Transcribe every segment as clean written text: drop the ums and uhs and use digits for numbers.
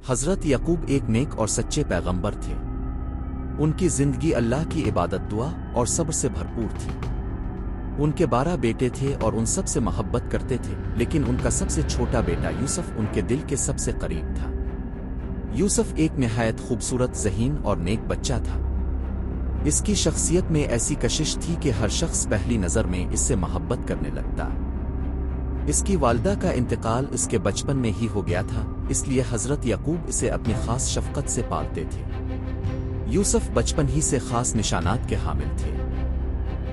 حضرت یعقوب ایک نیک اور سچے پیغمبر تھے۔ ان کی زندگی اللہ کی عبادت، دعا اور صبر سے بھرپور تھی۔ ان کے 12 بیٹے تھے اور ان سب سے محبت کرتے تھے، لیکن ان کا سب سے چھوٹا بیٹا یوسف ان کے دل کے سب سے قریب تھا۔ یوسف ایک نہایت خوبصورت، ذہین اور نیک بچہ تھا۔ اس کی شخصیت میں ایسی کشش تھی کہ ہر شخص پہلی نظر میں اس سے محبت کرنے لگتا۔ اس کی والدہ کا انتقال اس کے بچپن میں ہی ہو گیا تھا، اس لیے حضرت یعقوب اسے اپنی خاص شفقت سے پالتے تھے۔ یوسف بچپن ہی سے خاص نشانات کے حامل تھے۔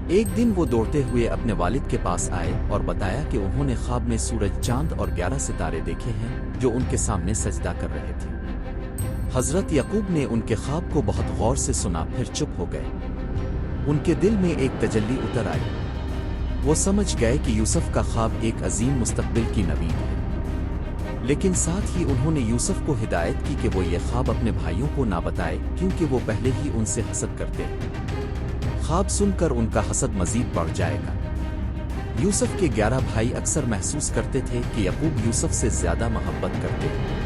ایک دن وہ دوڑتے ہوئے اپنے والد کے پاس آئے اور بتایا کہ انہوں نے خواب میں سورج، چاند اور 11 ستارے دیکھے ہیں جو ان کے سامنے سجدہ کر رہے تھے۔ حضرت یعقوب نے ان کے خواب کو بہت غور سے سنا، پھر چپ ہو گئے۔ ان کے دل میں ایک تجلی اتر آئی۔ وہ سمجھ گئے کہ یوسف کا خواب ایک عظیم مستقبل کی نوید ہے، لیکن ساتھ ہی انہوں نے یوسف کو ہدایت کی کہ وہ یہ خواب اپنے بھائیوں کو نہ بتائے، کیونکہ وہ پہلے ہی ان سے حسد کرتے ہیں۔ خواب سن کر ان کا حسد مزید بڑھ جائے گا۔ یوسف کے 11 بھائی اکثر محسوس کرتے تھے کہ یعقوب یوسف سے زیادہ محبت کرتے ہیں۔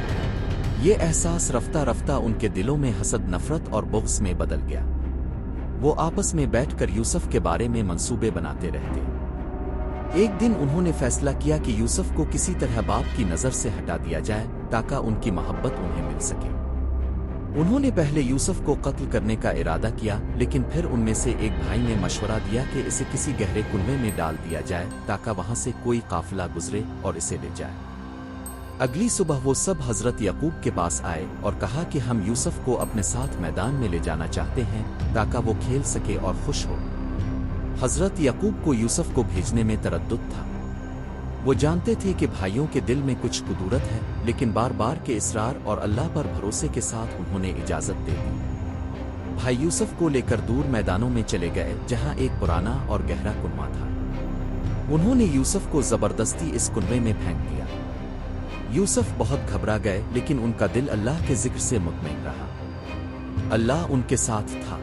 یہ احساس رفتہ رفتہ ان کے دلوں میں حسد، نفرت اور بغض میں بدل گیا۔ وہ آپس میں بیٹھ کر یوسف کے بارے میں منصوبے بناتے رہتے۔ ایک دن انہوں نے فیصلہ کیا کہ یوسف کو کسی طرح باپ کی نظر سے ہٹا دیا جائے تاکہ ان کی محبت انہیں مل سکے۔ انہوں نے پہلے یوسف کو قتل کرنے کا ارادہ کیا، لیکن پھر ان میں سے ایک بھائی نے مشورہ دیا کہ اسے کسی گہرے کنویں میں ڈال دیا جائے تاکہ وہاں سے کوئی قافلہ گزرے اور اسے لے جائے۔ اگلی صبح وہ سب حضرت یعقوب کے پاس آئے اور کہا کہ ہم یوسف کو اپنے ساتھ میدان میں لے جانا چاہتے ہیں تاکہ وہ کھیل سکے اور خوش ہو۔ حضرت یعقوب کو یوسف کو بھیجنے میں تردد تھا۔ وہ جانتے تھے کہ بھائیوں کے دل میں کچھ کدورت ہے، لیکن بار بار کے اصرار اور اللہ پر بھروسے کے ساتھ انہوں نے اجازت دے دی۔ بھائی یوسف کو لے کر دور میدانوں میں چلے گئے جہاں ایک پرانا اور گہرا کنواں تھا۔ انہوں نے یوسف کو زبردستی اس کنویں میں پھینک دیا۔ یوسف بہت گھبرا گئے، لیکن ان کا دل اللہ کے ذکر سے مطمئن رہا۔ اللہ ان کے ساتھ تھا۔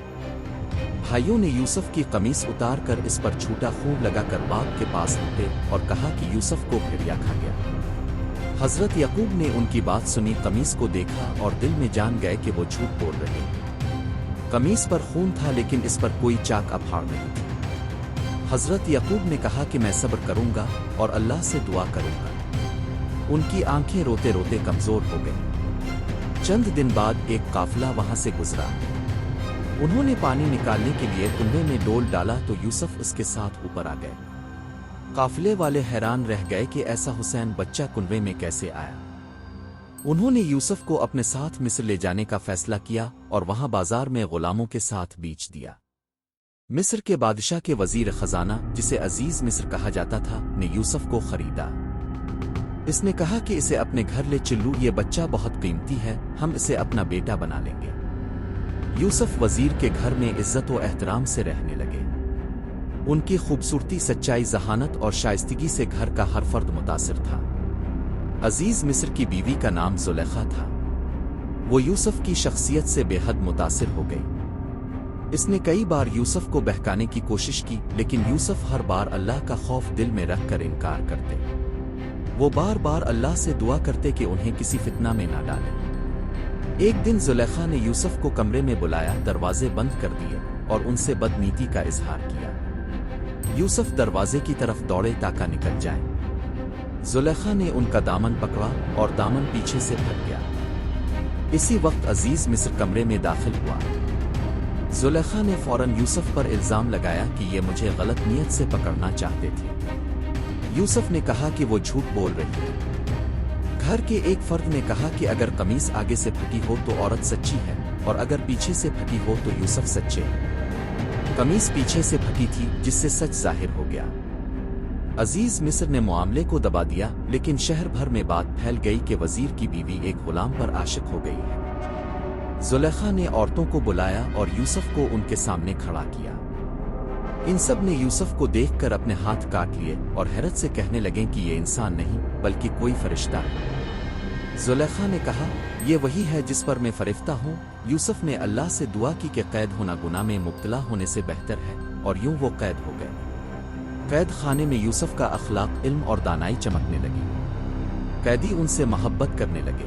بھائیوں نے یوسف کی قمیص اتار کر اس پر چھوٹا خون لگا کر باغ کے پاس لپٹے اور کہا کہ یوسف کو بھیڑیا کھا گیا۔ حضرت یعقوب نے ان کی بات سنی، قمیص کو دیکھا اور دل میں جان گئے کہ وہ جھوٹ بول رہے ہیں۔ قمیص پر خون تھا لیکن اس پر کوئی چاک اب پھاڑ نہیں تھی۔ حضرت یعقوب نے کہا کہ میں صبر کروں گا اور اللہ سے دعا کروں گا۔ ان کی آنکھیں روتے روتے کمزور ہو گئیں۔ چند دن بعد ایک قافلہ وہاں سے گزرا۔ انہوں نے پانی نکالنے کے لیے کنویں میں ڈول ڈالا تو یوسف اس کے ساتھ اوپر آ گئے۔ قافلے والے حیران رہ گئے کہ ایسا حسین بچہ کنویں میں کیسے آیا۔ انہوں نے یوسف کو اپنے ساتھ مصر لے جانے کا فیصلہ کیا اور وہاں بازار میں غلاموں کے ساتھ بیچ دیا۔ مصر کے بادشاہ کے وزیر خزانہ، جسے عزیز مصر کہا جاتا تھا، نے یوسف کو خریدا۔ اس نے کہا کہ اسے اپنے گھر لے چلو، یہ بچہ بہت قیمتی ہے، ہم اسے اپنا بیٹا بنا لیں گے۔ یوسف وزیر کے گھر میں عزت و احترام سے رہنے لگے۔ ان کی خوبصورتی، سچائی، ذہانت اور شائستگی سے گھر کا ہر فرد متاثر تھا۔ عزیز مصر کی بیوی کا نام زلیخا تھا۔ وہ یوسف کی شخصیت سے بے حد متاثر ہو گئی۔ اس نے کئی بار یوسف کو بہکانے کی کوشش کی، لیکن یوسف ہر بار اللہ کا خوف دل میں رکھ کر انکار کرتے۔ وہ بار بار اللہ سے دعا کرتے کہ انہیں کسی فتنہ میں نہ ڈالے۔ ایک دن زلیخا نے یوسف کو کمرے میں بلایا، دروازے بند کر دیے اور ان سے بدنیتی کا اظہار کیا۔ یوسف دروازے کی طرف دوڑے تاکہ نکل جائیں۔ زلیخا نے ان کا دامن پکڑا اور دامن پیچھے سے پھٹ گیا۔ اسی وقت عزیز مصر کمرے میں داخل ہوا۔ زلیخا نے فوراً یوسف پر الزام لگایا کہ یہ مجھے غلط نیت سے پکڑنا چاہتے تھے۔ یوسف نے کہا کہ وہ جھوٹ بول رہی ہے۔ گھر کے ایک فرد نے کہا کہ اگر قمیص آگے سے پھٹی ہو تو عورت سچی ہے، اور اگر پیچھے سے پھٹی ہو تو یوسف سچے ہیں۔ قمیص پیچھے سے پھٹی تھی، جس سے سچ ظاہر ہو گیا۔ عزیز مصر نے معاملے کو دبا دیا، لیکن شہر بھر میں بات پھیل گئی کہ وزیر کی بیوی ایک غلام پر عاشق ہو گئی ہے۔ زلیخا نے عورتوں کو بلایا اور یوسف کو ان کے سامنے کھڑا کیا۔ ان سب نے یوسف کو دیکھ کر اپنے ہاتھ کاٹ لیے اور حیرت سے کہنے لگے کہ یہ انسان نہیں بلکہ کوئی فرشتہ ہے۔ زلیخا نے کہا، یہ وہی ہے جس پر میں فرشتہ ہوں۔ یوسف نے اللہ سے دعا کی کہ قید ہونا گناہ میں مبتلا ہونے سے بہتر ہے، اور یوں وہ قید ہو گئے۔ قید خانے میں یوسف کا اخلاق، علم اور دانائی چمکنے لگی۔ قیدی ان سے محبت کرنے لگے۔